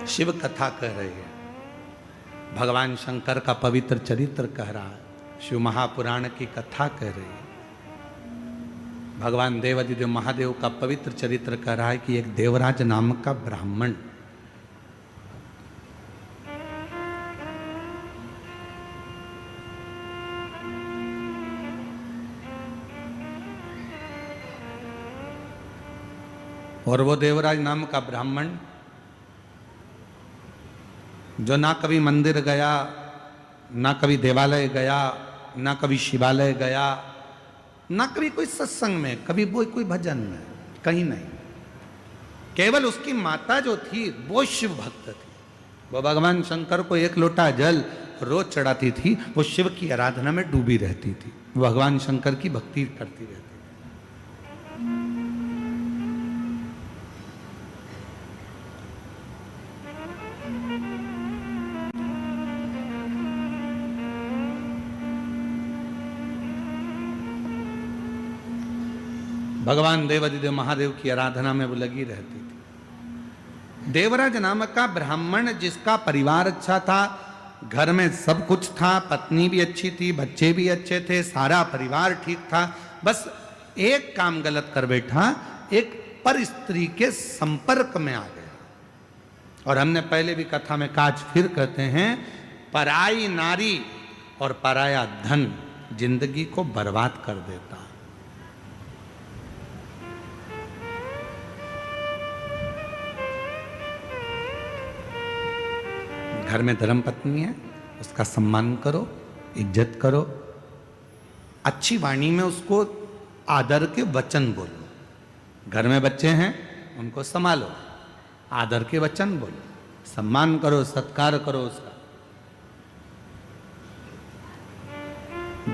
शिव कथा कह रही है, भगवान शंकर का पवित्र चरित्र कह रहा है, शिव महापुराण की कथा कह रही है, भगवान देवादिदेव महादेव का पवित्र चरित्र कह रहा है कि एक देवराज नामक का ब्राह्मण और वो देवराज नाम का ब्राह्मण जो ना कभी मंदिर गया, ना कभी देवालय गया, ना कभी शिवालय गया, ना कभी कोई सत्संग में, कभी कोई भजन में, कहीं नहीं, केवल उसकी माता जो थी वो शिव भक्त थी। वो भगवान शंकर को एक लोटा जल रोज चढ़ाती थी, वो शिव की आराधना में डूबी रहती थी, भगवान शंकर की भक्ति करती रहती थी। भगवान देवादिदेव महादेव की आराधना में वो लगी रहती थी। देवराज नामक का ब्राह्मण जिसका परिवार अच्छा था, घर में सब कुछ था, पत्नी भी अच्छी थी, बच्चे भी अच्छे थे, सारा परिवार ठीक था, बस एक काम गलत कर बैठा, एक पर स्त्री के संपर्क में आ गया। और हमने पहले भी कथा में काज फिर कहते हैं, पराई नारी और पराया धन जिंदगी को बर्बाद कर देता। घर में धर्म पत्नी है, उसका सम्मान करो, इज्जत करो, अच्छी वाणी में उसको आदर के वचन बोलो। घर में बच्चे हैं, उनको संभालो, आदर के वचन बोलो, सम्मान करो, सत्कार करो उसका।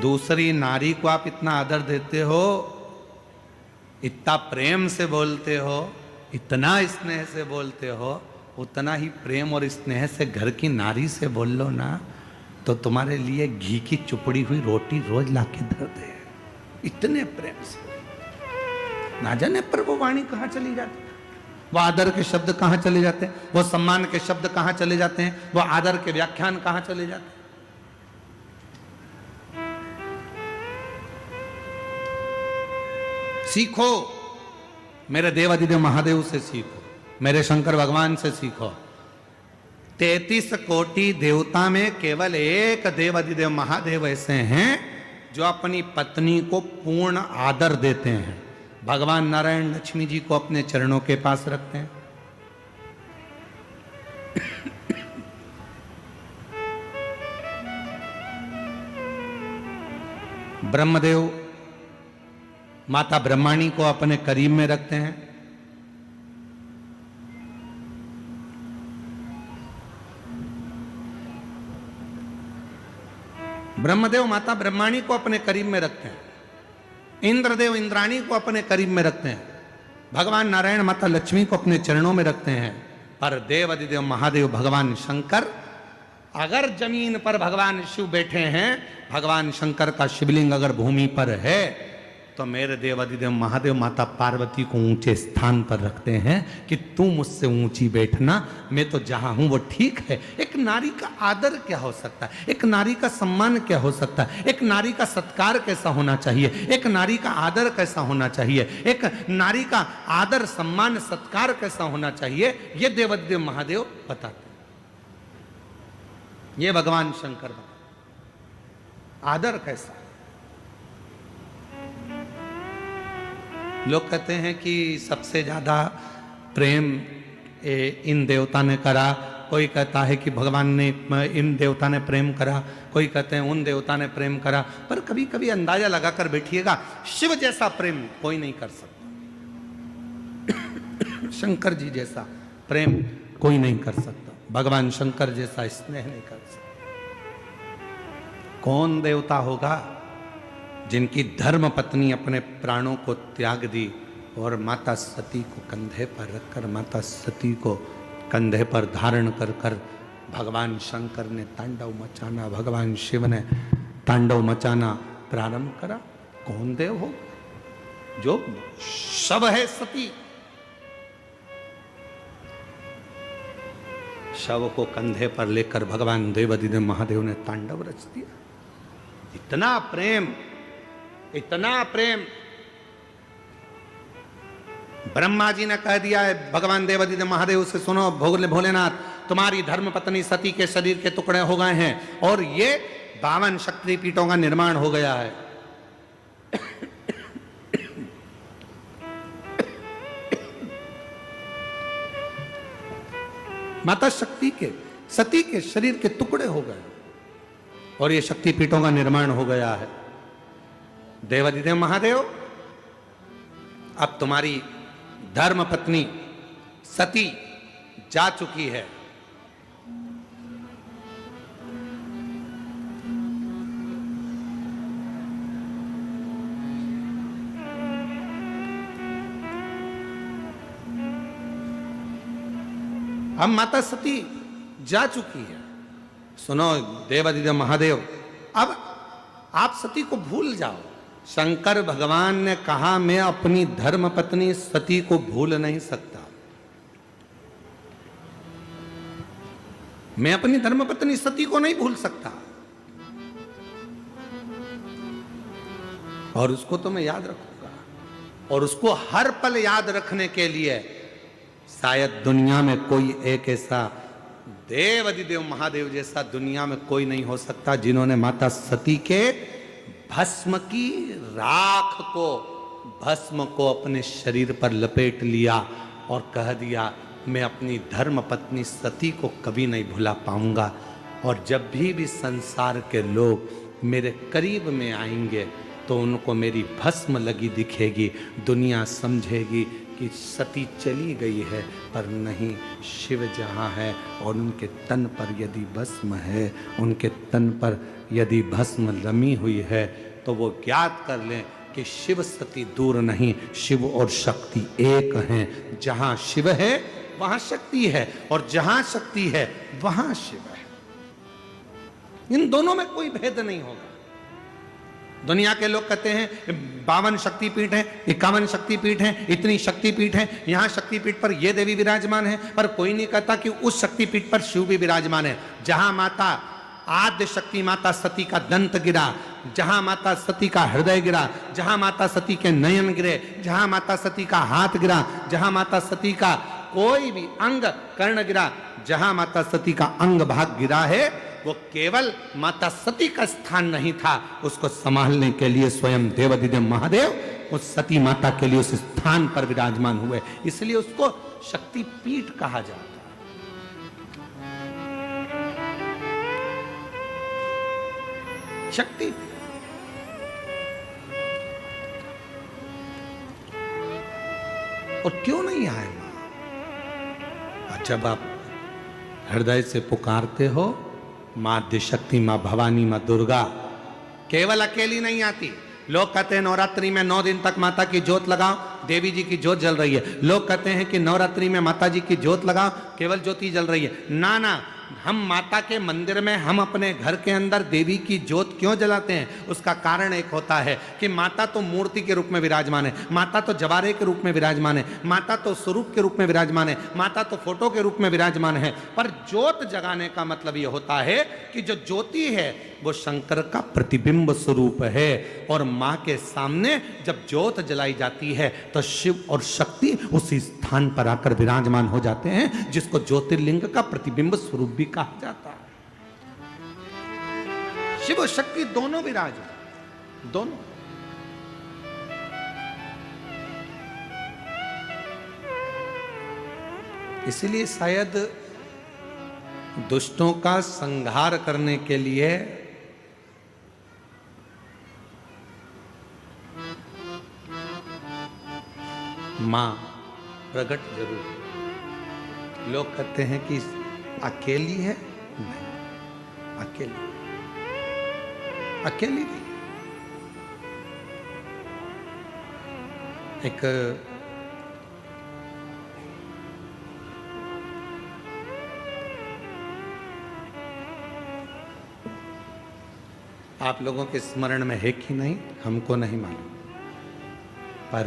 दूसरी नारी को आप इतना आदर देते हो, इतना प्रेम से बोलते हो, इतना स्नेह से बोलते हो, उतना ही प्रेम और स्नेह से घर की नारी से बोल लो ना, तो तुम्हारे लिए घी की चुपड़ी हुई रोटी रोज लाके धर दे, इतने प्रेम से। ना जाने पर वो वाणी कहाँ चली जाती, वो आदर के शब्द कहाँ चले जाते हैं, वो सम्मान के शब्द कहाँ चले जाते हैं, वो आदर के व्याख्यान कहाँ चले जाते हैं। सीखो, मेरे देवादिदेव महादेव से सीखो, मेरे शंकर भगवान से सीखो। 33 कोटि देवता में केवल एक देवादिदेव महादेव ऐसे हैं जो अपनी पत्नी को पूर्ण आदर देते हैं। भगवान नारायण लक्ष्मी जी को अपने चरणों के पास रखते हैं। ब्रह्मदेव माता ब्रह्माणी को अपने करीब में रखते हैं। ब्रह्मदेव माता ब्रह्माणी को अपने करीब में रखते हैं। इंद्रदेव इंद्राणी को अपने करीब में रखते हैं। भगवान नारायण माता लक्ष्मी को अपने चरणों में रखते हैं। पर देवादिदेव महादेव भगवान शंकर, अगर जमीन पर भगवान शिव बैठे हैं, भगवान शंकर का शिवलिंग अगर भूमि पर है, तो मेरे देवादिदेव महादेव माता पार्वती को ऊंचे स्थान पर रखते हैं कि तू मुझसे ऊंची बैठना, मैं तो जहां हूं वो ठीक है। एक नारी का आदर क्या हो सकता है, एक नारी का सम्मान क्या हो सकता है, एक नारी का सत्कार कैसा होना चाहिए, एक नारी का आदर कैसा होना चाहिए, एक नारी का आदर सम्मान सत्कार कैसा होना चाहिए, ये देवादिदेव महादेव बताते हैं। ये भगवान शंकर बताते आदर कैसा। लोग कहते हैं कि सबसे ज़्यादा प्रेम इन देवता ने करा, कोई कहता है कि भगवान ने इन देवता ने प्रेम करा, कोई कहते हैं उन देवता ने प्रेम करा। पर कभी कभी अंदाजा लगाकर बैठिएगा, शिव जैसा प्रेम कोई नहीं कर सकता, शंकर जी जैसा प्रेम कोई नहीं कर सकता, भगवान शंकर जैसा स्नेह नहीं कर सकता। कौन देवता होगा जिनकी धर्म पत्नी अपने प्राणों को त्याग दी और माता सती को कंधे पर रखकर, माता सती को कंधे पर धारण कर कर भगवान शंकर ने तांडव मचाना, भगवान शिव ने तांडव मचाना प्रारंभ करा। कौन देव हो जो सब है सती, शव को कंधे पर लेकर भगवान देवादिदेव महादेव ने तांडव रच दिया। इतना प्रेम, इतना प्रेम। ब्रह्मा जी ने कह दिया है भगवान देवादिदेव महादेव से, सुनो भोलेनाथ, तुम्हारी धर्म पत्नी सती के शरीर के टुकड़े हो गए हैं और ये 52 शक्तिपीठों का निर्माण हो गया है। माता शक्ति के, सती के शरीर के टुकड़े हो गए और ये शक्तिपीठों का निर्माण हो गया है। देवादिदेव महादेव, अब तुम्हारी धर्म पत्नी सती जा चुकी है। अब माता सती जा चुकी है। सुनो देवादिदेव महादेव, अब आप सती को भूल जाओ। शंकर भगवान ने कहा मैं अपनी धर्म पत्नी सती को भूल नहीं सकता। मैं अपनी धर्म पत्नी सती को नहीं भूल सकता और उसको तो मैं याद रखूंगा। और उसको हर पल याद रखने के लिए शायद दुनिया में कोई एक ऐसा देवादिदेव महादेव जैसा दुनिया में कोई नहीं हो सकता जिन्होंने माता सती के भस्म की राख को, भस्म को अपने शरीर पर लपेट लिया और कह दिया मैं अपनी धर्म पत्नी सती को कभी नहीं भुला पाऊंगा। और जब भी संसार के लोग मेरे करीब में आएंगे तो उनको मेरी भस्म लगी दिखेगी। दुनिया समझेगी कि सती चली गई है, पर नहीं, शिव जहाँ है और उनके तन पर यदि भस्म है, उनके तन पर यदि भस्म रमी हुई है तो वो ज्ञात कर लें कि शिव सती दूर नहीं, शिव और शक्ति एक हैं। जहाँ शिव है वहाँ शक्ति है और जहाँ शक्ति है वहाँ शिव है। इन दोनों में कोई भेद नहीं होगा। दुनिया के लोग कहते हैं 52 शक्तिपीठ हैं, 51 शक्तिपीठ हैं, इतनी शक्तिपीठ हैं, यहाँ शक्तिपीठ पर ये देवी विराजमान है, पर कोई नहीं कहता कि उस शक्तिपीठ पर शिव भी विराजमान है। जहाँ माता आद्य शक्ति माता सती का दंत गिरा, जहाँ माता सती का हृदय गिरा, जहाँ माता सती के नयन गिरे, जहाँ माता सती का हाथ गिरा, जहाँ माता सती का कोई भी अंग कर्ण गिरा, जहाँ माता सती का अंग भाग गिरा है, वो केवल माता सती का स्थान नहीं था। उसको संभालने के लिए स्वयं देवादिदेव महादेव उस सती माता के लिए उस स्थान पर विराजमान हुए, इसलिए उसको शक्तिपीठ कहा जाता है। शक्ति और क्यों नहीं आए मां? जब आप हृदय से पुकारते हो मां आद्यशक्ति, मां भवानी, मां दुर्गा, केवल अकेली नहीं आती। लोग कहते हैं नवरात्रि में 9 दिन तक माता की जोत लगाओ, देवी जी की जोत जल रही है। लोग कहते हैं कि नवरात्रि में माता जी की जोत लगाओ, केवल ज्योति जल रही है। ना ना, हम माता के मंदिर में, हम अपने घर के अंदर देवी की जोत क्यों जलाते हैं? उसका कारण एक होता है कि माता तो मूर्ति के रूप में विराजमान है, माता तो जवारे के रूप में विराजमान है, माता तो स्वरूप के रूप में विराजमान है, माता तो फोटो के रूप में विराजमान है। पर जोत जगाने का मतलब यह होता है कि जो ज्योति है वो शंकर का प्रतिबिंब स्वरूप है। और मां के सामने जब जोत जलाई जाती है तो शिव और शक्ति उसी स्थान पर आकर विराजमान हो जाते हैं, जिसको ज्योतिर्लिंग का प्रतिबिंब स्वरूप भी कहा जाता है। शिव और शक्ति दोनों विराजमान, दोनों। इसलिए शायद दुष्टों का संहार करने के लिए मां प्रकट जरूर। लोग कहते हैं कि अकेली है, नहीं, अकेली अकेली नहीं। एक आप लोगों के स्मरण में है कि नहीं हमको नहीं मालूम, पर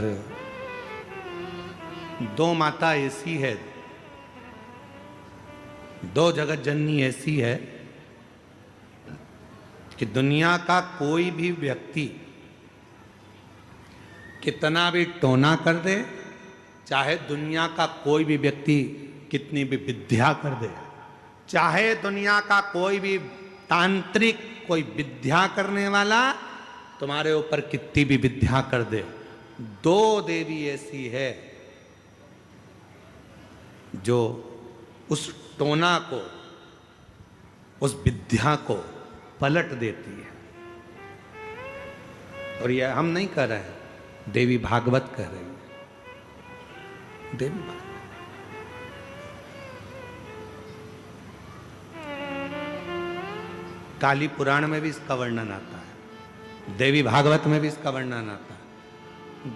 2 माता ऐसी है दो जगत जननी ऐसी है कि दुनिया का कोई भी व्यक्ति कितना भी टोना कर दे, चाहे दुनिया का कोई भी व्यक्ति कितनी भी विद्या कर दे, चाहे दुनिया का कोई भी तांत्रिक कोई विद्या करने वाला तुम्हारे ऊपर कितनी भी विद्या कर दे, दो देवी ऐसी है जो उस टोना को, उस विद्या को पलट देती है। और यह हम नहीं कह रहे हैं, देवी भागवत कह रही है। देवी भागवत काली पुराण में भी इसका वर्णन आता है, देवी भागवत में भी इसका वर्णन आता है।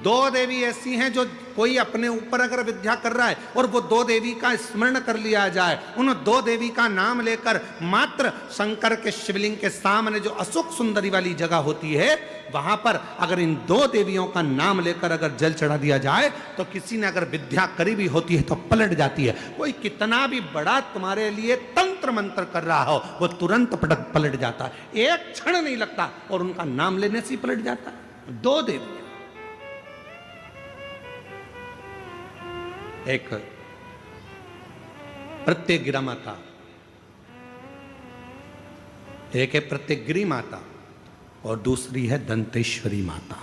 दो देवी ऐसी हैं जो कोई अपने ऊपर अगर विद्या कर रहा है और वो दो देवी का स्मरण कर लिया जाए, उन दो देवी का नाम लेकर मात्र शंकर के शिवलिंग के सामने जो अशोक सुंदरी वाली जगह होती है, वहां पर अगर इन दो देवियों का नाम लेकर अगर जल चढ़ा दिया जाए तो किसी ने अगर विद्या करी भी होती है तो पलट जाती है। कोई कितना भी बड़ा तुम्हारे लिए तंत्र मंत्र कर रहा हो, वो तुरंत पलट जाता है, एक क्षण नहीं लगता और उनका नाम लेने से ही पलट जाता है। दो देवी, एक प्रत्यग्रा माता, एक है प्रत्यग्री माता और दूसरी है दंतेश्वरी माता,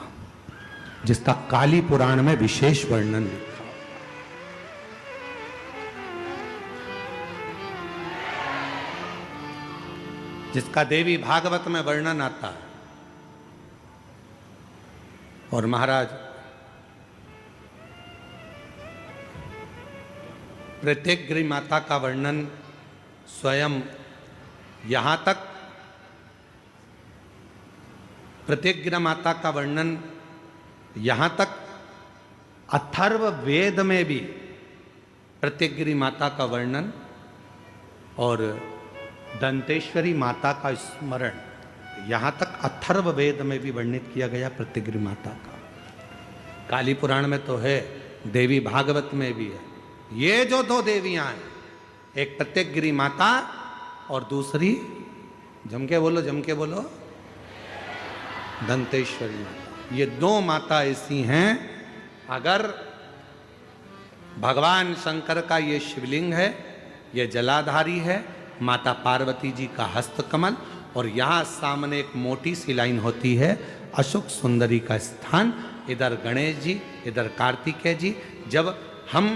जिसका काली पुराण में विशेष वर्णन लिखा। जिसका देवी भागवत में वर्णन आता है। और महाराज प्रत्यग्री माता का वर्णन स्वयं यहां तक, प्रत्यग्रा माता का वर्णन यहां तक अथर्व वेद में भी प्रत्यग्री माता का वर्णन और दंतेश्वरी माता का स्मरण यहां तक अथर्व वेद में भी वर्णित किया गया प्रत्यग्री माता का। काली पुराण में तो है, देवी भागवत में भी है। ये जो दो देवियां हैं, एक प्रत्यग्री माता और दूसरी, जम के बोलो, दंतेश्वरी माता। ये दो माता ऐसी हैं, अगर भगवान शंकर का ये शिवलिंग है, ये जलाधारी है, माता पार्वती जी का हस्तकमल, और यहाँ सामने एक मोटी सी लाइन होती है अशोक सुंदरी का स्थान, इधर गणेश जी, इधर कार्तिकेय जी। जब हम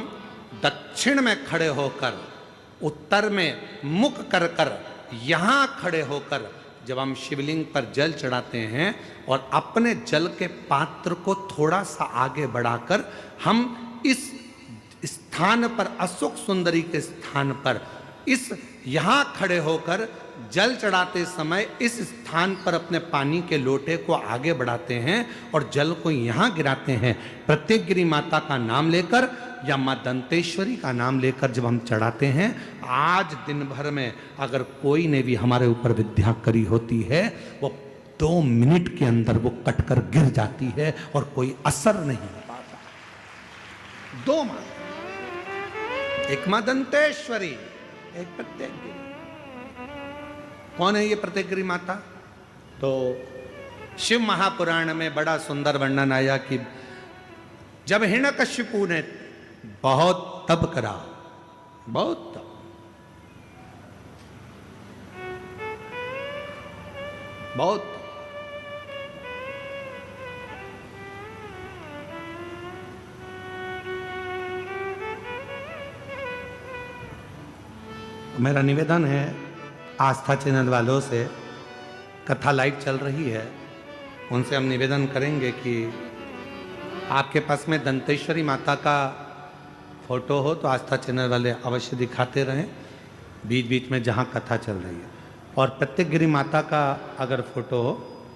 दक्षिण में खड़े होकर, उत्तर में मुख कर कर यहाँ खड़े होकर जब हम शिवलिंग पर जल चढ़ाते हैं और अपने जल के पात्र को थोड़ा सा आगे बढ़ाकर हम इस स्थान पर, अशोक सुंदरी के स्थान पर, इस यहाँ खड़े होकर जल चढ़ाते समय इस स्थान पर अपने पानी के लोटे को आगे बढ़ाते हैं और जल को यहाँ गिराते हैं। प्रत्यग्री माता का नाम लेकर या माँ दंतेश्वरी का नाम लेकर जब हम चढ़ाते हैं, आज दिन भर में अगर कोई ने भी हमारे ऊपर विद्या करी होती है, वो 2 मिनट के अंदर वो कटकर गिर जाती है और कोई असर नहीं हो पाता। दो माँ, एक माँ दंतेश्वरी, एक प्रत्यग्री। कौन है ये प्रत्यग्री माता? तो शिव महापुराण में बड़ा सुंदर वर्णन आया कि जब हिरण्यकशिपु ने बहुत तप करा, बहुत तप, बहुत तप, मेरा निवेदन है आस्था चैनल वालों से, कथा लाइव चल रही है, उनसे हम निवेदन करेंगे कि आपके पास में दंतेश्वरी माता का फोटो हो तो आस्था चैनल वाले अवश्य दिखाते रहें बीच बीच में जहाँ कथा चल रही है। और प्रत्यग्री माता का अगर फोटो हो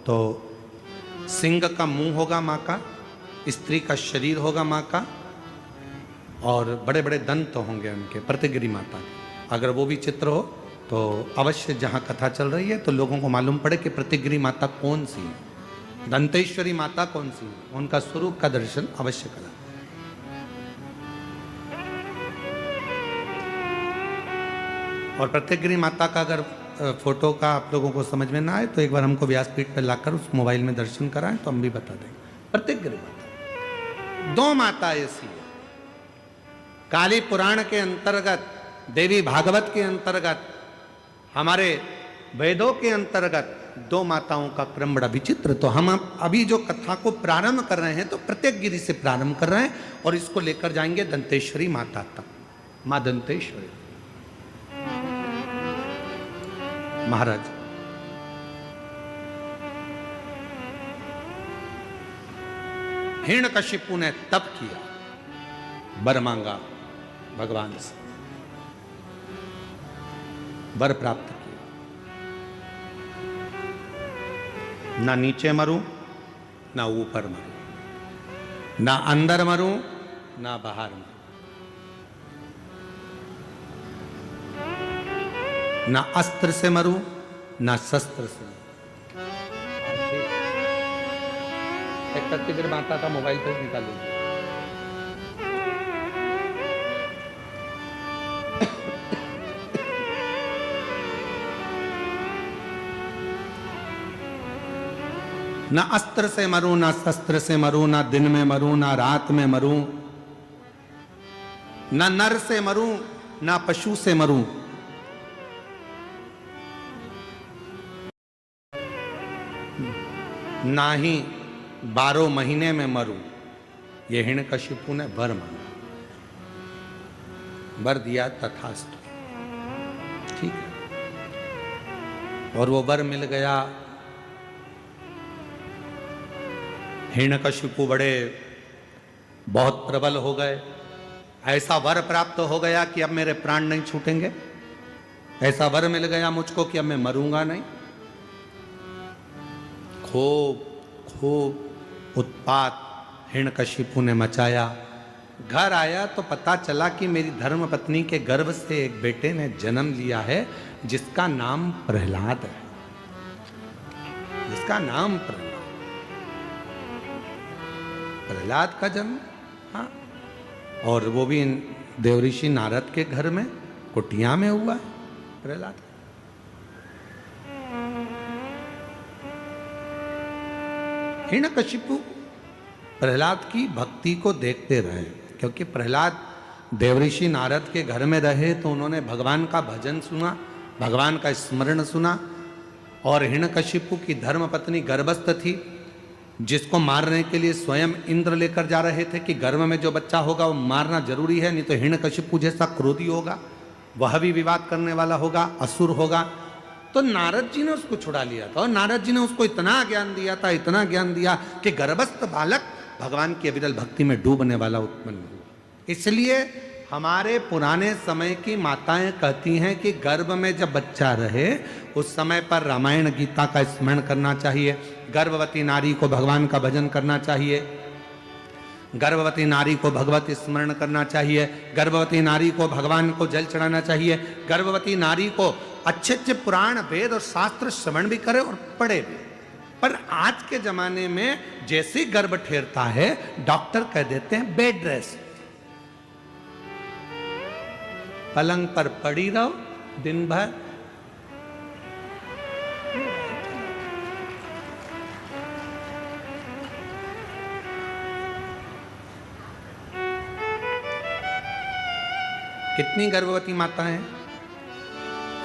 तो सिंह का मुंह होगा माँ का, स्त्री का शरीर होगा माँ का, और बड़े बड़े दंत होंगे उनके, प्रत्यग्री माता के। अगर वो भी चित्र हो तो अवश्य जहाँ कथा चल रही है तो लोगों को मालूम पड़े कि प्रत्यग्री माता कौन सी है, दंतेश्वरी माता कौन सी है, उनका स्वरूप का दर्शन अवश्य करें। और प्रत्येकगिरी माता का अगर फोटो का आप लोगों को समझ में ना आए तो एक बार हमको व्यासपीठ पर लाकर उस मोबाइल में दर्शन कराएं तो हम भी बता देंगे। प्रत्येकगिरी माता, दो माता ऐसी है। काली पुराण के अंतर्गत, देवी भागवत के अंतर्गत, हमारे वेदों के अंतर्गत दो माताओं का क्रम बड़ा विचित्र। तो हम अभी जो कथा को प्रारंभ कर रहे हैं तो प्रत्येकगिरी से प्रारंभ कर रहे हैं और इसको लेकर जाएंगे दंतेश्वरी माता तक। मां दंतेश्वरी महाराज, हिरण्यकशिपु ने तप किया, वर मांगा भगवान से, वर प्राप्त किया। ना नीचे मरूं, ना ऊपर मरूं, ना अंदर मरूं, ना बाहर मरूं, ना अस्त्र से मरूं, ना शस्त्र से मरूं। एक प्रत्येक माता का मोबाइल पर निकाल लीजिए। ना अस्त्र से मरूं, ना शस्त्र से मरूं, ना दिन में मरूं, ना रात में मरूं, ना नर से मरूं, ना पशु से मरूं, ना ही 12 महीने में मरूं। ये हिरण्यकशिपु ने वर मांगा, वर दिया तथास्तु, ठीक है। और वो वर मिल गया। हिरण्यकशिपु बड़े बहुत प्रबल हो गए। ऐसा वर प्राप्त हो गया कि अब मेरे प्राण नहीं छूटेंगे। ऐसा वर मिल गया मुझको कि अब मैं मरूंगा नहीं। खूब खूब उत्पात हिरण्यकशिपु ने मचाया। घर आया तो पता चला कि मेरी धर्म पत्नी के गर्भ से एक बेटे ने जन्म लिया है जिसका नाम प्रहलाद है, जिसका नाम प्रहलाद का जन्म। हाँ, और वो भी देवऋषि नारद के घर में कुटिया में हुआ है प्रहलाद। हिरण्यकशिपु प्रहलाद की भक्ति को देखते रहे, क्योंकि प्रहलाद देवऋषि नारद के घर में रहे तो उन्होंने भगवान का भजन सुना, भगवान का स्मरण सुना। और हिरण्यकशिपु की धर्मपत्नी गर्भस्थ थी, जिसको मारने के लिए स्वयं इंद्र लेकर जा रहे थे कि गर्भ में जो बच्चा होगा वो मारना जरूरी है, नहीं तो हिरण्यकशिपु जैसा क्रोधी होगा, वह भी विवाद करने वाला होगा, असुर होगा। तो नारद जी ने उसको छुड़ा लिया था और नारद जी ने उसको इतना ज्ञान दिया था, इतना ज्ञान दिया कि गर्भस्थ बालक भगवान की अविरल भक्ति में डूबने वाला उत्पन्न हुआ। इसलिए हमारे पुराने समय की माताएं कहती हैं कि गर्भ में जब बच्चा रहे उस समय पर रामायण गीता का स्मरण करना चाहिए, गर्भवती नारी को भगवान का भजन करना चाहिए, गर्भवती नारी को भगवत स्मरण करना चाहिए, गर्भवती नारी को भगवान को जल चढ़ाना चाहिए, गर्भवती नारी को अच्छे अच्छे पुराण वेद और शास्त्र श्रवण भी करे और पढ़े भी। पर आज के जमाने में जैसे गर्भ ठेरता है डॉक्टर कह देते हैं बेड रेस्ट, पलंग पर पड़ी रहो दिन भर। कितनी गर्भवती माताएं हैं?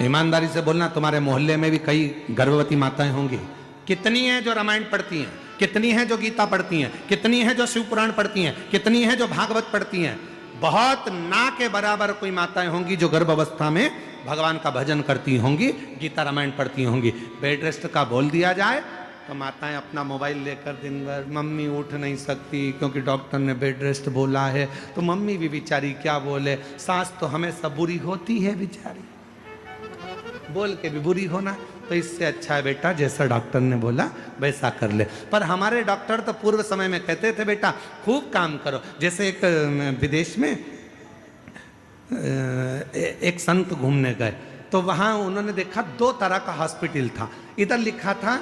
ईमानदारी से बोलना, तुम्हारे मोहल्ले में भी कई गर्भवती माताएं होंगी। कितनी हैं जो रामायण पढ़ती हैं, कितनी हैं जो गीता पढ़ती हैं, कितनी हैं जो शिव पुराण पढ़ती हैं, कितनी हैं जो भागवत पढ़ती हैं? बहुत ना के बराबर कोई माताएं होंगी जो गर्भ अवस्था में भगवान का भजन करती होंगी, गीता रामायण पढ़ती होंगी। बेड रेस्ट का बोल दिया जाए तो माताएं अपना मोबाइल लेकर दिन भर, मम्मी उठ नहीं सकती क्योंकि डॉक्टर ने बेड रेस्ट बोला है, तो मम्मी भी बेचारी क्या बोले, सास तो हमेशा बुरी होती है बेचारी, बोल के भी बुरी होना। तो इससे अच्छा है बेटा जैसा डॉक्टर ने बोला वैसा कर ले। पर हमारे डॉक्टर तो पूर्व समय में कहते थे बेटा खूब काम करो। जैसे एक विदेश में एक संत घूमने गए तो वहाँ उन्होंने देखा 2 तरह का हॉस्पिटल था। इधर लिखा था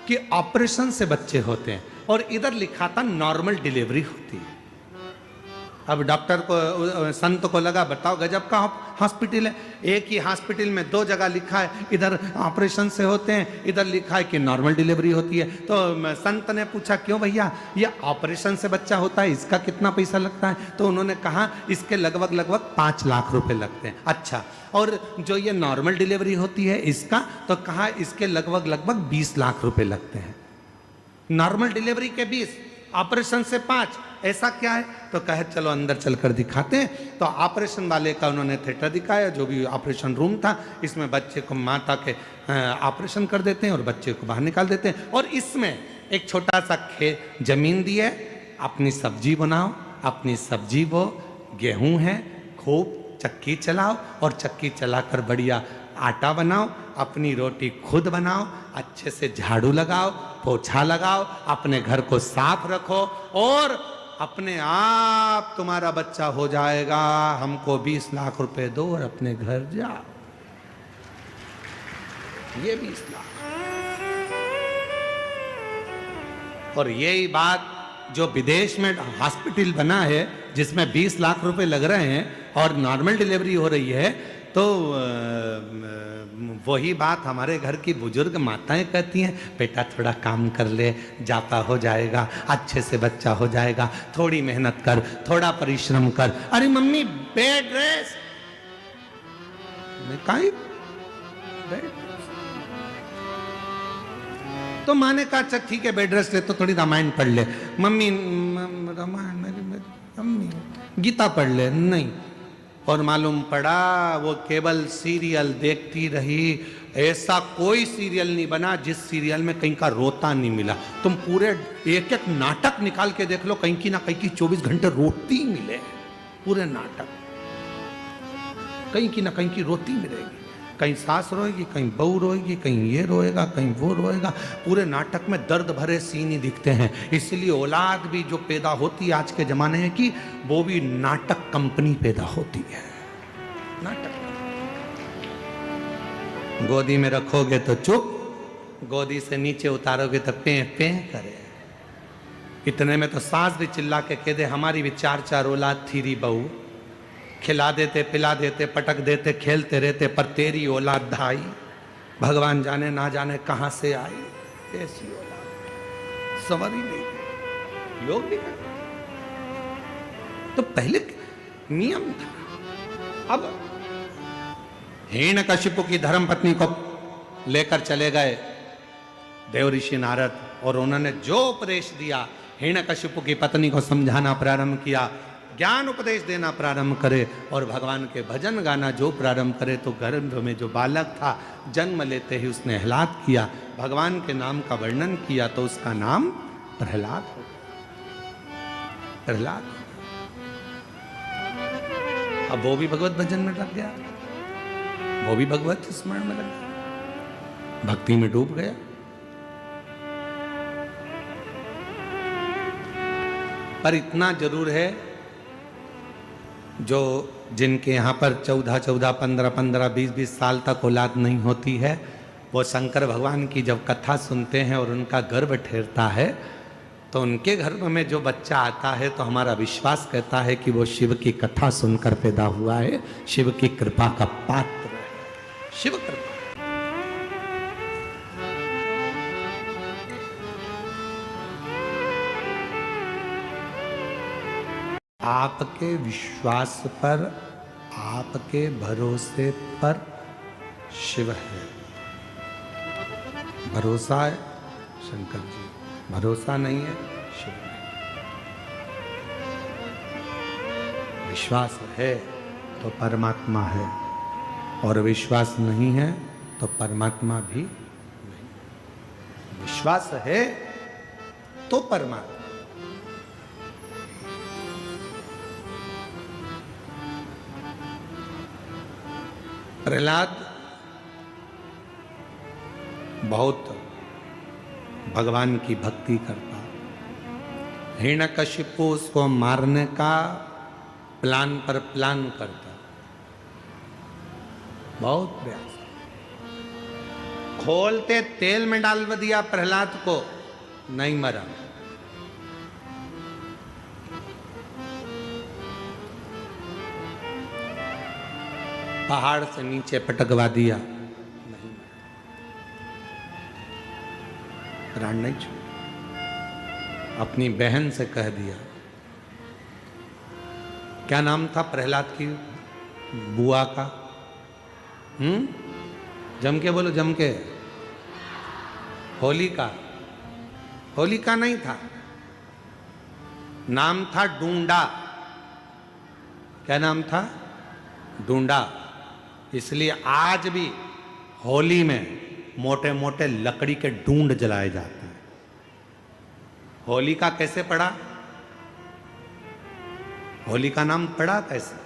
कि ऑपरेशन से बच्चे होते हैं और इधर लिखा था नॉर्मल डिलीवरी होती है। अब डॉक्टर को संत को लगा बताओ गजब का हॉस्पिटल है, एक ही हॉस्पिटल में दो जगह लिखा है इधर ऑपरेशन से होते हैं, इधर लिखा है कि नॉर्मल डिलीवरी होती है। तो संत ने पूछा क्यों भैया ये ऑपरेशन से बच्चा होता है इसका कितना पैसा लगता है? तो उन्होंने कहा इसके लगभग 5 लाख रुपए लगते हैं। अच्छा, और जो ये नॉर्मल डिलीवरी होती है इसका? तो कहा इसके लगभग 20 लाख रुपए लगते हैं। नॉर्मल डिलीवरी के 20, ऑपरेशन से 5, ऐसा क्या है? तो कहे चलो अंदर चलकर दिखाते हैं। तो ऑपरेशन वाले का उन्होंने थिएटर दिखाया, जो भी ऑपरेशन रूम था, इसमें बच्चे को माता के ऑपरेशन कर देते हैं और बच्चे को बाहर निकाल देते हैं। और इसमें एक छोटा सा जमीन दी है, अपनी सब्जी बनाओ, अपनी सब्जी बो, गेहूं है, खूब चक्की चलाओ और चक्की चलाकर बढ़िया आटा बनाओ, अपनी रोटी खुद बनाओ, अच्छे से झाड़ू लगाओ, पोछा लगाओ, अपने घर को साफ रखो और अपने आप तुम्हारा बच्चा हो जाएगा। हमको 20 लाख रुपए दो और अपने घर जाओ। ये 20 लाख। और यही बात जो विदेश में हॉस्पिटल बना है जिसमें 20 लाख रुपए लग रहे हैं और नॉर्मल डिलीवरी हो रही है, तो वही बात हमारे घर की बुजुर्ग माताएं कहती हैं, बेटा थोड़ा काम कर ले, जाता हो जाएगा, अच्छे से बच्चा हो जाएगा, थोड़ी मेहनत कर, थोड़ा परिश्रम कर। अरे मम्मी बेड रेस्ट, बेड। तो माँ ने कहा अच्छा ठीक है बेड रेस्ट ले, तो थोड़ी रामायण पढ़ ले। मम्मी रामायण गीता पढ़ ले, नहीं। और मालूम पड़ा वो केवल सीरियल देखती रही, ऐसा कोई सीरियल नहीं बना जिस सीरियल में कहीं का रोता नहीं मिला। तुम पूरे एक एक नाटक निकाल के देख लो, कहीं की ना कहीं की 24 घंटे रोती मिले। पूरे नाटक कहीं की ना कहीं की रोती मिलेगी, कहीं सास रोएगी, कहीं बहू रोएगी, कहीं ये रोएगा, कहीं वो रोएगा। पूरे नाटक में दर्द भरे सीन ही दिखते हैं। इसलिए औलाद भी जो पैदा होती है आज के जमाने में की, वो भी नाटक कंपनी पैदा होती है। नाटक गोदी में रखोगे तो चुप, गोदी से नीचे उतारोगे तो पे पे करे। इतने में तो सास भी चिल्ला के कह दे हमारी भी 4 औलाद थी री बहू, खिला देते, पिला देते, पटक देते, खेलते रहते, पर तेरी औलाद धाई भगवान जाने ना जाने कहां से आई। ऐसी औलाद सवर ही नहीं। लोग भी करते, तो पहले नियम था। अब हिरण्यकशिपु की धर्मपत्नी को लेकर चले गए देव ऋषि नारद, और उन्होंने जो उपदेश दिया, हिरण्यकशिपु की पत्नी को समझाना प्रारंभ किया, ज्ञान उपदेश देना प्रारंभ करे और भगवान के भजन गाना जो प्रारंभ करे। तो गर्भ में जो बालक था, जन्म लेते ही उसने आह्लाद किया, भगवान के नाम का वर्णन किया, तो उसका नाम प्रहलाद हो गया। प्रहलाद अब वो भी भगवत भजन में लग गया, वो भी भगवत स्मरण में लग गया, भक्ति में डूब गया। पर इतना जरूर है, जो जिनके यहाँ पर 14, 15, 20 साल तक औलाद नहीं होती है, वो शंकर भगवान की जब कथा सुनते हैं और उनका गर्भ ठहरता है, तो उनके गर्भ में जो बच्चा आता है, तो हमारा विश्वास कहता है कि वो शिव की कथा सुनकर पैदा हुआ है, शिव की कृपा का पात्र है। शिव कृपा। आपके विश्वास पर, आपके भरोसे पर शिव है। भरोसा है शंकर जी, भरोसा नहीं है शिव नहीं। विश्वास है तो परमात्मा है, और विश्वास नहीं है तो परमात्मा भी नहीं। विश्वास है तो परमात्मा। प्रहलाद बहुत भगवान की भक्ति करता, हिरण्यकशिपु उसको मारने का प्लान पर प्लान करता, बहुत प्रयास, खोलते तेल में डाल दिया प्रहलाद को, नहीं मरा। पहाड़ से नीचे पटकवा दिया, नहीं प्राण नहीं छू। अपनी बहन से कह दिया, क्या नाम था प्रहलाद की बुआ का? जम के बोलो, जम के। होलिका। होलिका नहीं था, नाम था डूंडा। क्या नाम था? डूंडा। इसलिए आज भी होली में मोटे मोटे लकड़ी के डूंड जलाए जाते हैं। होलिका कैसे पड़ा? होलिका नाम पड़ा कैसे?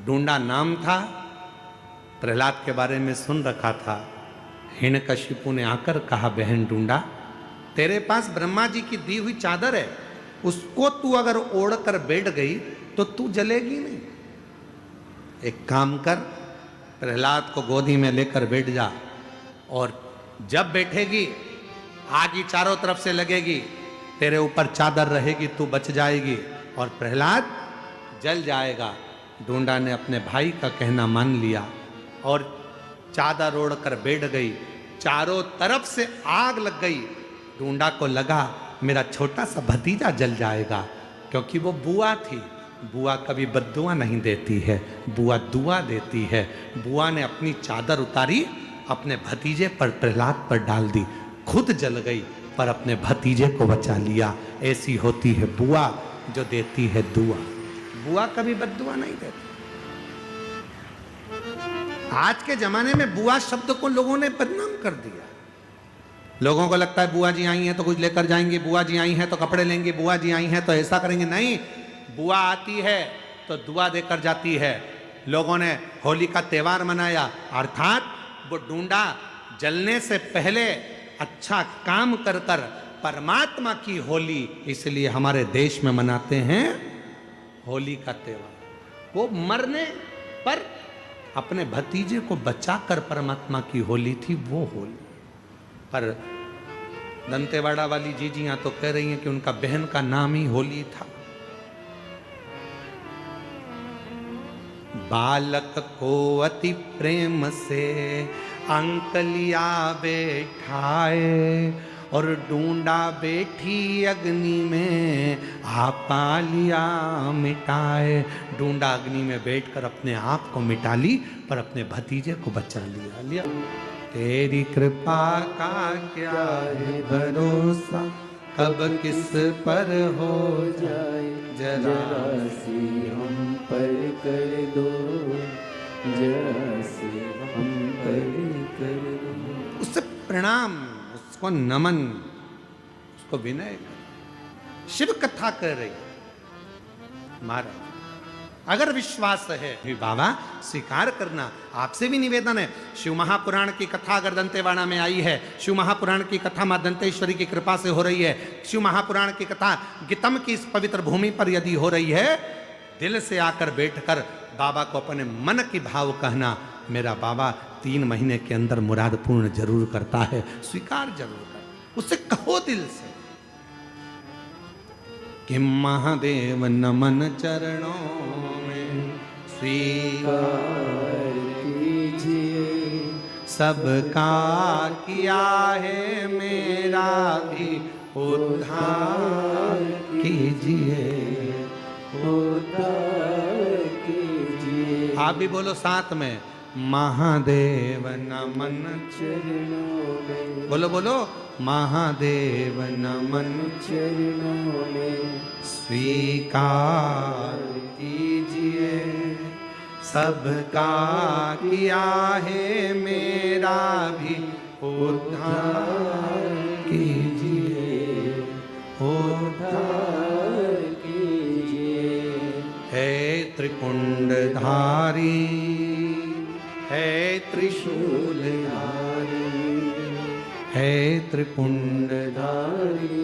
डूंडा नाम था। प्रहलाद के बारे में सुन रखा था। हिरण्यकशिपु ने आकर कहा, बहन डूंडा, तेरे पास ब्रह्मा जी की दी हुई चादर है, उसको तू अगर ओढ़ कर बैठ गई तो तू जलेगी नहीं। एक काम कर, प्रहलाद को गोदी में लेकर बैठ जा, और जब बैठेगी आग ही चारों तरफ से लगेगी, तेरे ऊपर चादर रहेगी, तू बच जाएगी और प्रहलाद जल जाएगा। डूंडा ने अपने भाई का कहना मान लिया और चादर ओढ़ कर बैठ गई। चारों तरफ से आग लग गई। डूंडा को लगा मेरा छोटा सा भतीजा जल जाएगा, क्योंकि वो बुआ थी। बुआ कभी बद्दुआ नहीं देती है, बुआ दुआ देती है। बुआ ने अपनी चादर उतारी, अपने भतीजे पर, प्रहलाद पर डाल दी, खुद जल गई पर अपने भतीजे को बचा लिया। ऐसी होती है बुआ जो देती है दुआ। बुआ कभी बद्दुआ नहीं देती। आज के जमाने में बुआ शब्द को लोगों ने बदनाम कर दिया। लोगों को लगता है बुआ जी आई हैं तो कुछ लेकर जाएंगे, बुआ जी आई हैं तो कपड़े लेंगे, बुआ जी आई हैं तो ऐसा करेंगे। नहीं, बुआ आती है तो दुआ देकर जाती है। लोगों ने होली का त्यौहार मनाया, अर्थात वो डूंडा जलने से पहले अच्छा काम कर कर परमात्मा की होली, इसलिए हमारे देश में मनाते हैं होली का त्यौहार। वो मरने पर अपने भतीजे को बचाकर परमात्मा की होली थी वो होली। पर दंतेवाड़ा वाली जीजियां तो कह रही हैं कि उनका बहन का नाम ही होली था। बालक को अति प्रेम से अंकलिया बैठाए, और डूंडा बैठी अग्नि में आपा लिया मिटाए। डूंडा अग्नि में बैठकर अपने आप को मिटा ली पर अपने भतीजे को बचा लिया। तेरी कृपा का क्या है भरोसा, कब किस पर हो जाए, जरा सी हम पर कर दो, जरा सी हम पर कर दो। उससे प्रणाम, उसको नमन, उसको विनय कर। शिव कथा कर रही महाराज, अगर विश्वास है बाबा स्वीकार करना। आपसे भी निवेदन है, शिव महापुराण की कथा अगर दंतेवाड़ा में आई है, शिव महापुराण की कथा मां दंतेश्वरी की कृपा से हो रही है, शिव महापुराण की कथा गीतम की इस पवित्र भूमि पर यदि हो रही है, दिल से आकर बैठकर बाबा को अपने मन की भाव कहना, मेरा बाबा 3 महीने के अंदर मुराद पूर्ण जरूर करता है। स्वीकार जरूर कर, उससे कहो दिल से कि महादेव नमन चरणों में स्वीकार कीजिए, सबका किया है मेरा भी उद्धार कीजिए, उद्धार कीजिए। आप भी बोलो साथ में, महादेव नमन चरणों में। बोलो बोलो, महादेव नमन चरणों में स्वीकार कीजिए, सबका किया है मेरा भी उद्धार कीजिए, उद्धार कीजिए। है त्रिपुंडधारी, है त्रिशूलधारी, है त्रिपुंडधारी,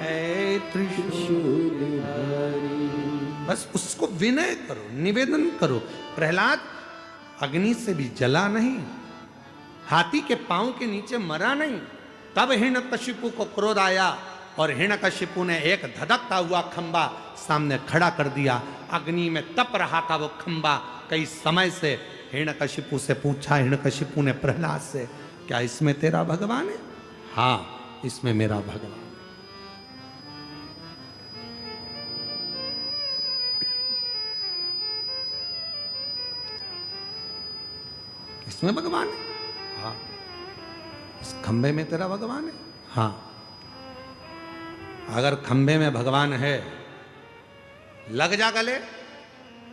है त्रिशूलधारी। बस उसको विनय करो, निवेदन करो। प्रहलाद अग्नि से भी जला नहीं, हाथी के पांव के नीचे मरा नहीं। तब हिरण्यकशिपु को क्रोध आया और हिरण्यकशिपु ने एक धधकता हुआ खंबा सामने खड़ा कर दिया। अग्नि में तप रहा था वो खंबा, कई समय से हिरण्यकशिपु से पूछा, हिरण्यकशिपु ने प्रहलाद से, क्या इसमें तेरा भगवान है? हाँ, इसमें मेरा भगवान है। इसमें भगवान है? हाँ। इस खंबे में तेरा भगवान है? हाँ। अगर खंबे में भगवान है, लग जा गले।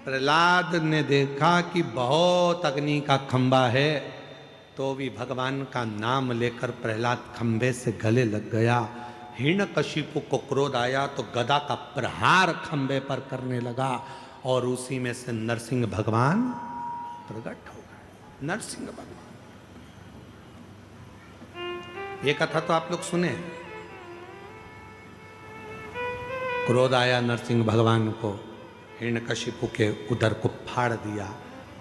प्रहलाद ने देखा कि बहुत अग्नि का खंबा है, तो भी भगवान का नाम लेकर प्रहलाद खंबे से गले लग गया। हिरण्यकशिपु को क्रोध आया तो गदा का प्रहार खंबे पर करने लगा, और उसी में से नरसिंह भगवान प्रकट हो गए। नरसिंह भगवान, ये कथा तो आप लोग सुने। क्रोध आया नरसिंह भगवान को, हिरण्यकशिपु के उदर को फाड़ दिया,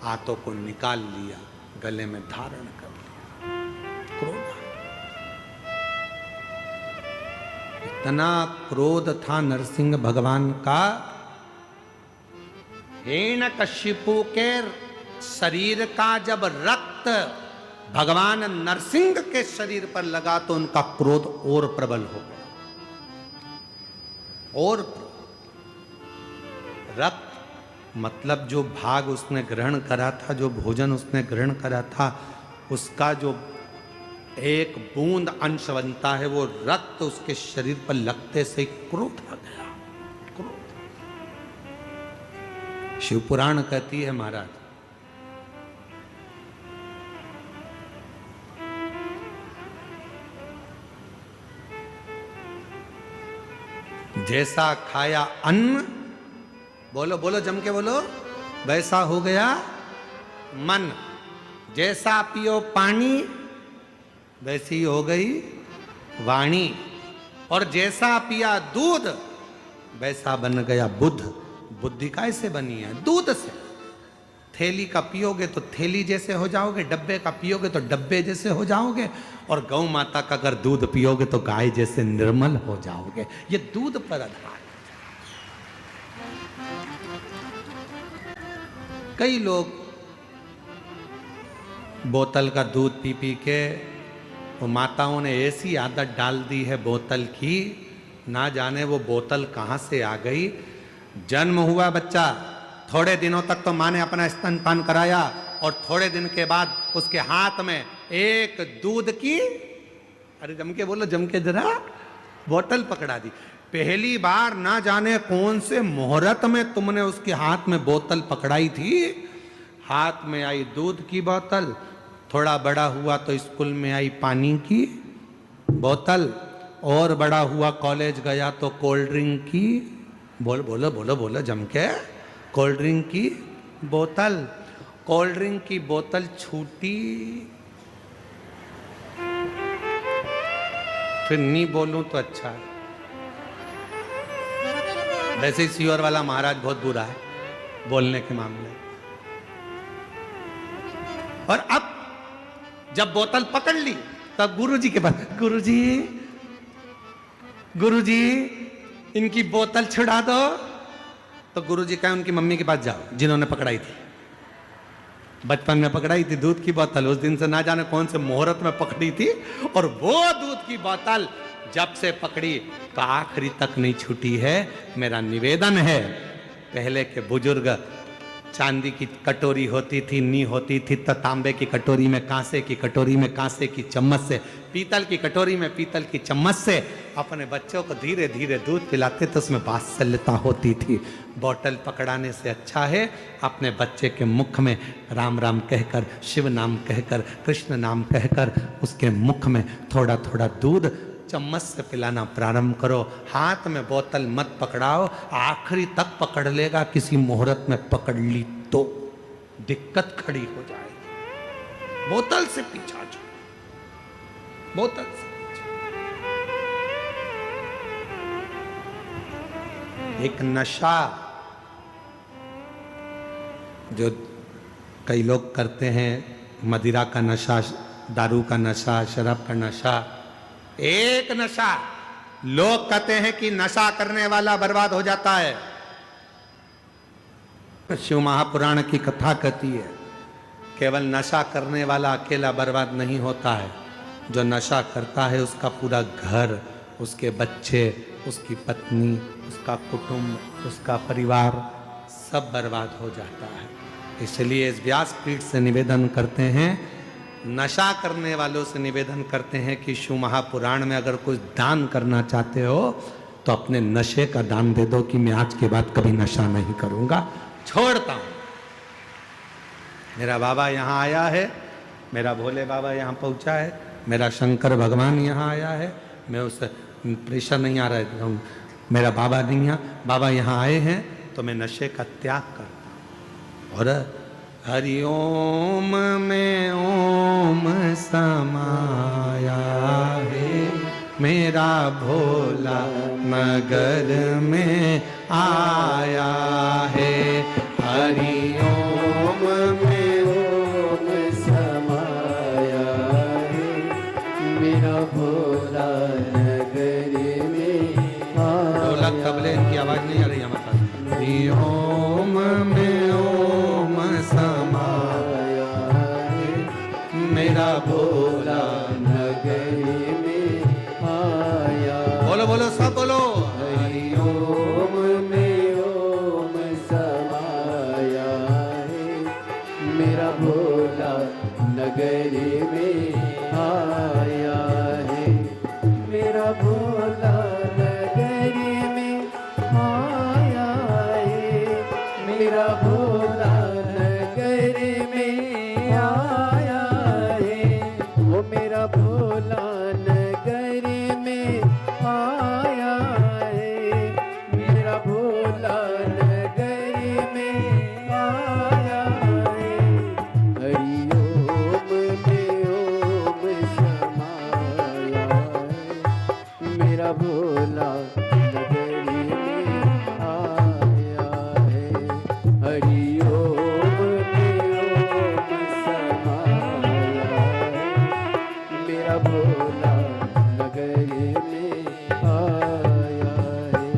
आंतों को निकाल लिया, गले में धारण कर लिया। क्रोध, इतना क्रोध था नरसिंह भगवान का, हिरण्यकशिपु के शरीर का जब रक्त भगवान नरसिंह के शरीर पर लगा तो उनका क्रोध और प्रबल हो गया। और रक्त मतलब जो भाग उसने ग्रहण करा था, जो भोजन उसने ग्रहण करा था, उसका जो एक बूंद अंश बनता है, वो रक्त उसके शरीर पर लगते से क्रोध आ गया। क्रोध। शिव पुराण कहती है महाराज, जैसा खाया अन्न, बोलो बोलो जम के बोलो, वैसा हो गया मन। जैसा पियो पानी, वैसी हो गई वाणी। और जैसा पिया दूध, वैसा बन गया बुद्ध। बुद्धि कैसे बनी है? दूध से। थैली का पियोगे तो थैली जैसे हो जाओगे, डब्बे का पियोगे तो डब्बे जैसे हो जाओगे, और गौ माता का अगर दूध पियोगे तो गाय जैसे निर्मल हो जाओगे। ये दूध पर आधार। कई लोग बोतल का दूध पी पी के, वो माताओं ने ऐसी आदत डाल दी है बोतल की, ना जाने वो बोतल कहाँ से आ गई। जन्म हुआ बच्चा, थोड़े दिनों तक तो माँ ने अपना स्तनपान कराया, और थोड़े दिन के बाद उसके हाथ में एक दूध की, अरे जम के बोलो, जम के जरा, बोतल पकड़ा दी। पहली बार ना जाने कौन से मुहूर्त में तुमने उसके हाथ में बोतल पकड़ाई थी। हाथ में आई दूध की बोतल, थोड़ा बड़ा हुआ तो स्कूल में आई पानी की बोतल, और बड़ा हुआ कॉलेज गया तो कोल्ड ड्रिंक की, बोलो बोलो बोलो बोलो जम के, कोल्ड ड्रिंक की बोतल। कोल्ड ड्रिंक की बोतल छूटी, फिर नहीं बोलूं तो अच्छा है। वैसे ही सीवर वाला महाराज बहुत बुरा है बोलने के मामले। और अब जब बोतल पकड़ ली तब गुरुजी के पास, गुरुजी गुरुजी इनकी बोतल छुड़ा दो। तो गुरुजी कहे उनकी मम्मी के पास जाओ जिन्होंने पकड़ाई थी, बचपन में पकड़ाई थी दूध की बोतल, उस दिन से ना जाने कौन से मुहूर्त में पकड़ी थी, और वो दूध की बोतल जब से पकड़ी तो आखिरी तक नहीं छूटी है। मेरा निवेदन है, पहले के बुजुर्ग चांदी की कटोरी होती थी, नी होती थी, तो तांबे की कटोरी में, कांसे की कटोरी में कांसे की चम्मच से, पीतल की कटोरी में पीतल की चम्मच से अपने बच्चों को धीरे धीरे दूध पिलाते तो उसमें वात्सल्यता होती थी। बोतल पकड़ाने से अच्छा है अपने बच्चे के मुख में राम राम कहकर, शिव नाम कहकर, कृष्ण नाम कहकर उसके मुख में थोड़ा थोड़ा दूध चम्मच से पिलाना प्रारंभ करो। हाथ में बोतल मत पकड़ाओ, आखिरी तक पकड़ लेगा, किसी मुहूर्त में पकड़ ली तो दिक्कत खड़ी हो जाएगी। बोतल से पीछा छो, बोतल से एक नशा जो कई लोग करते हैं, मदिरा का नशा, दारू का नशा, शराब का नशा, एक नशा। लोग कहते हैं कि नशा करने वाला बर्बाद हो जाता है, शिव महापुराण की कथा कहती है, केवल नशा करने वाला अकेला बर्बाद नहीं होता है, जो नशा करता है उसका पूरा घर, उसके बच्चे, उसकी पत्नी, उसका कुटुंब, उसका परिवार सब बर्बाद हो जाता है। इसलिए इस व्यासपीठ से निवेदन करते हैं, नशा करने वालों से निवेदन करते हैं कि शिव महापुराण में अगर कुछ दान करना चाहते हो तो अपने नशे का दान दे दो कि मैं आज के बाद कभी नशा नहीं करूंगा, छोड़ता हूं। मेरा बाबा यहाँ आया है, मेरा भोले बाबा यहाँ पहुंचा है, मेरा शंकर भगवान यहाँ आया है, मैं उस प्रेशर नहीं आ रहा है, मेरा बाबा नहीं है, बाबा यहाँ आए हैं तो मैं नशे का त्याग करता हूँ। और हरिओम में ओम समाया है, मेरा भोला नगर में आया है। हरिओम में ओम समाया है, मेरा भोला नगर में आया। ढोलक तबले इनकी आवाज नहीं आ रही है मतलब। हरिओम में ओम समाया है, मेरा भोला नगर में आया। बोलो बोलो सब बोलो। हरिओम में ओम समाया है, मेरा भोला नगर में आया है, मेरा भोला नगर में आया है, मेरा भोला नगर में आया है, वो मेरा भोला नगर में आया है, मेरा भोला नगर में आया है। हरिओम में ओम समाया है, मेरा भोला नगर में आया है। हरिओम में ओम समाया है, मेरा भोला नगर में आया है।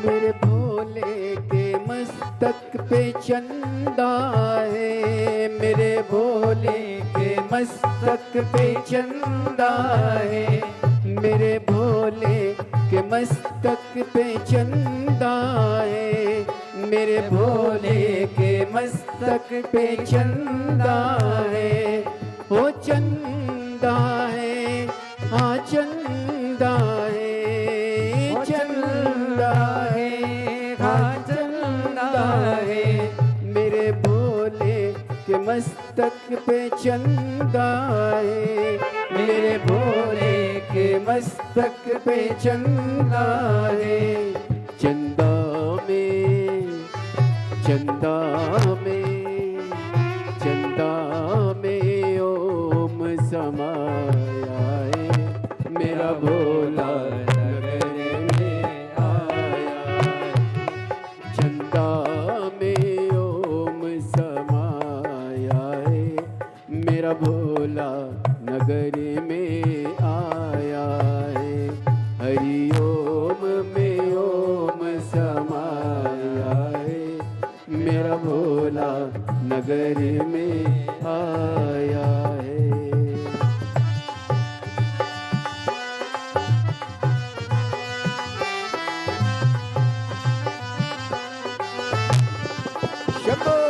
मेरे भोले के मस्तक पे चंदा है, मेरे भोले के मस्तक पे चंदा है, मेरे भोले के मस्तक पे चंदा है, मेरे भोले के मस्तक पे चंदा है। हो चंदा है, हाँ चंदा है, चंदा है, हाँ चंदा है, मेरे भोले के मस्त मस्तक पे चंदा है, मेरे भोले के मस्तक पे चंदा है। चंदा में, चंदा में, चंदा में ओम समाया है, मेरा भोला नगर में आया है। चंदा में ओम समाया है, मेरा भोला नगर में आया है। हरि ओम में ओम समाया है, मेरा भोला नगर में आया है। शंभो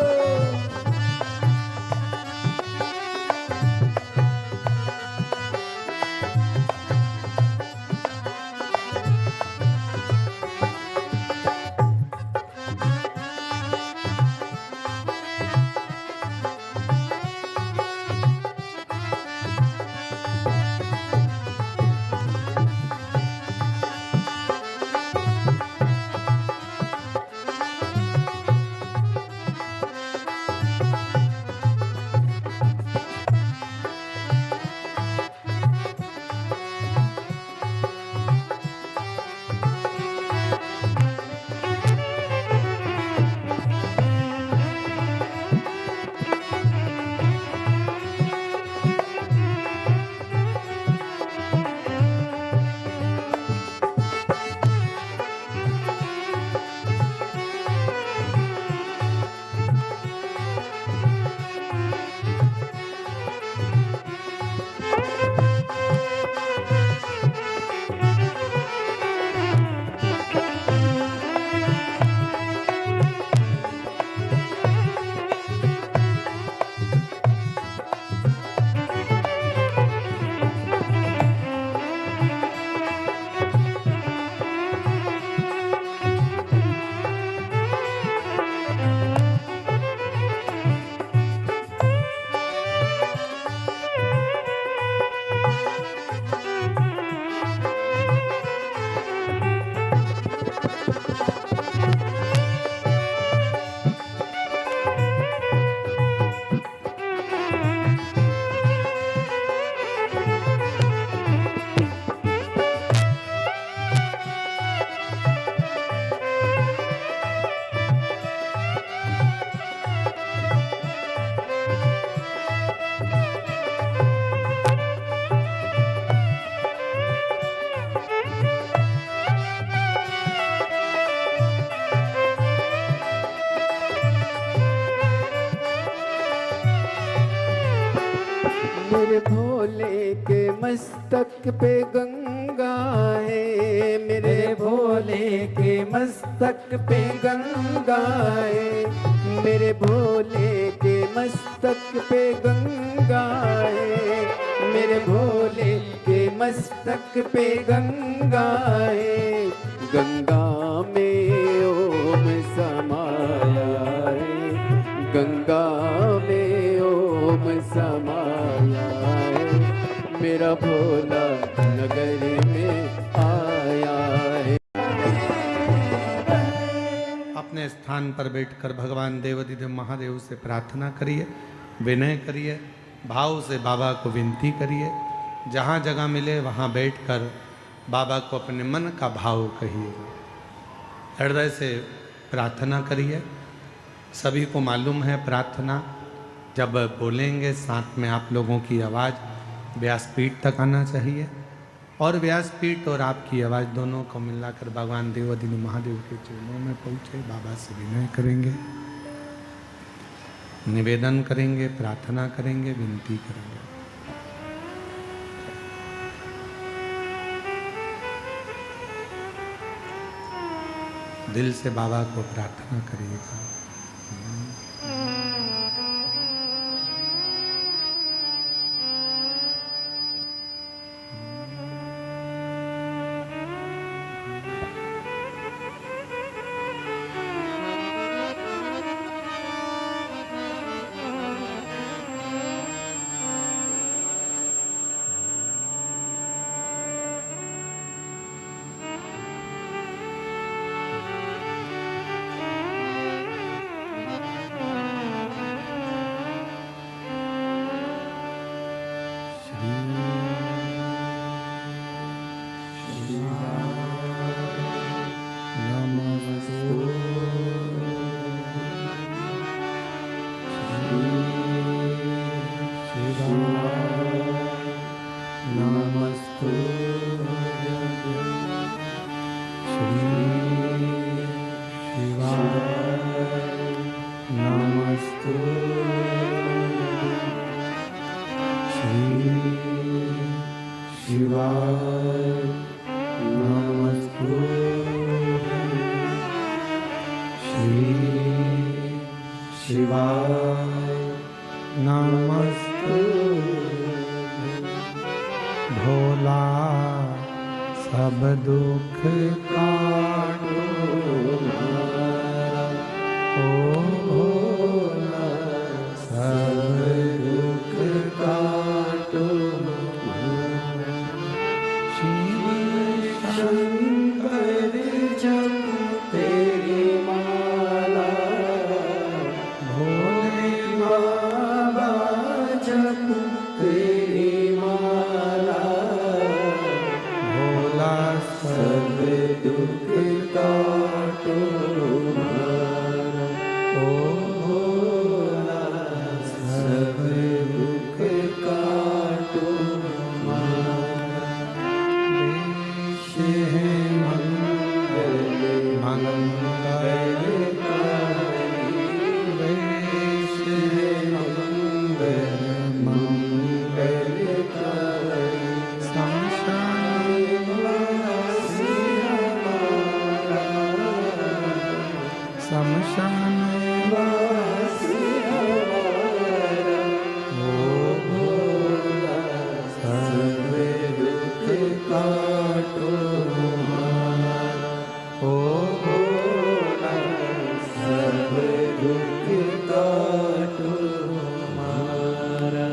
मेरे भोले के मस्तक पे गंगा है, मेरे भोले के मस्तक पे गंगा है, मेरे भोले के मस्तक पे गंगा है, मेरे भोले के मस्तक पे गंगा है। गंगा में ओम समाया है, गंगा में ओम समाया है, मेरा भोला नगर में आया है। अपने स्थान पर बैठकर भगवान देवाधिदेव महादेव से प्रार्थना करिए, विनय करिए, भाव से बाबा को विनती करिए। जहाँ जगह मिले वहाँ बैठकर बाबा को अपने मन का भाव कहिए, हृदय से प्रार्थना करिए। सभी को मालूम है प्रार्थना जब बोलेंगे साथ में आप लोगों की आवाज़ व्यासपीठ तक आना चाहिए, और व्यासपीठ और आपकी आवाज़ दोनों को मिलाकर भगवान देवाधिदेव महादेव के चरणों में पहुँचे। बाबा से विनय करेंगे, निवेदन करेंगे, प्रार्थना करेंगे, विनती करेंगे। दिल से बाबा को प्रार्थना करिएगा। शिवाय नमस्तुभ्यं। भोला सब दुख काटो हमारा, ओ भोला सब दुख काटो हमारा। शिव शंकर जप तेरी माला, भोले बाबा जप तेरी माला, भोला सब दुख काटो हमारा, ओ भोला सब दुख काटो हमारा। देश है मंगल मंगलकारी, देश है मंगल मंगलकारी। शमशान वासी हमारा, शमशान वासी हमारा, ओ भोला सब दुख काटो हमारा, ओ भोला सब दुख काटो हमारा।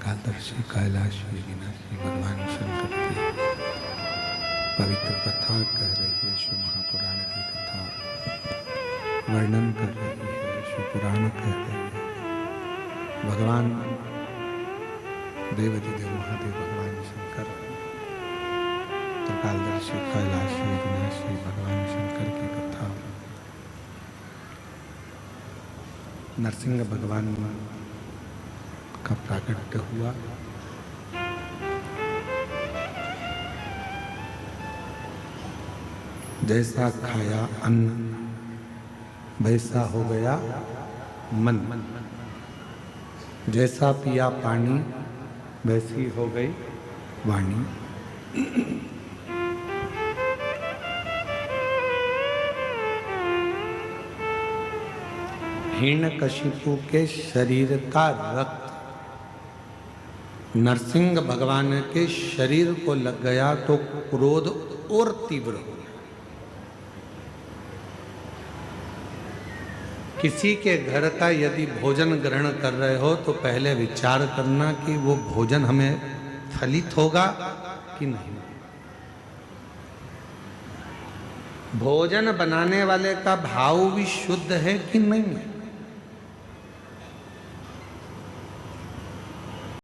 कालदर्शी कैलाशी विनाशी भगवान शंकर की पवित्र कथा कह रही है। शिव महापुराण की कथा वर्णन कर रही है, शिव पुराण कह रही है। भगवान देवाधिदेव महादेव भगवान शंकर त्रिकालदर्शी कैलाशी विनाशी भगवान शंकर की कथा नरसिंह भगवान का प्राकट्य हुआ। जैसा खाया अन्न वैसा हो गया मन, जैसा पिया पानी वैसी हो गई वाणी। हिरण्यकशिपु के शरीर का रक्त नरसिंह भगवान के शरीर को लग गया तो क्रोध और तीव्र हो गया। किसी के घर का यदि भोजन ग्रहण कर रहे हो तो पहले विचार करना कि वो भोजन हमें फलित होगा कि नहीं। भोजन बनाने वाले का भाव भी शुद्ध है कि नहीं है।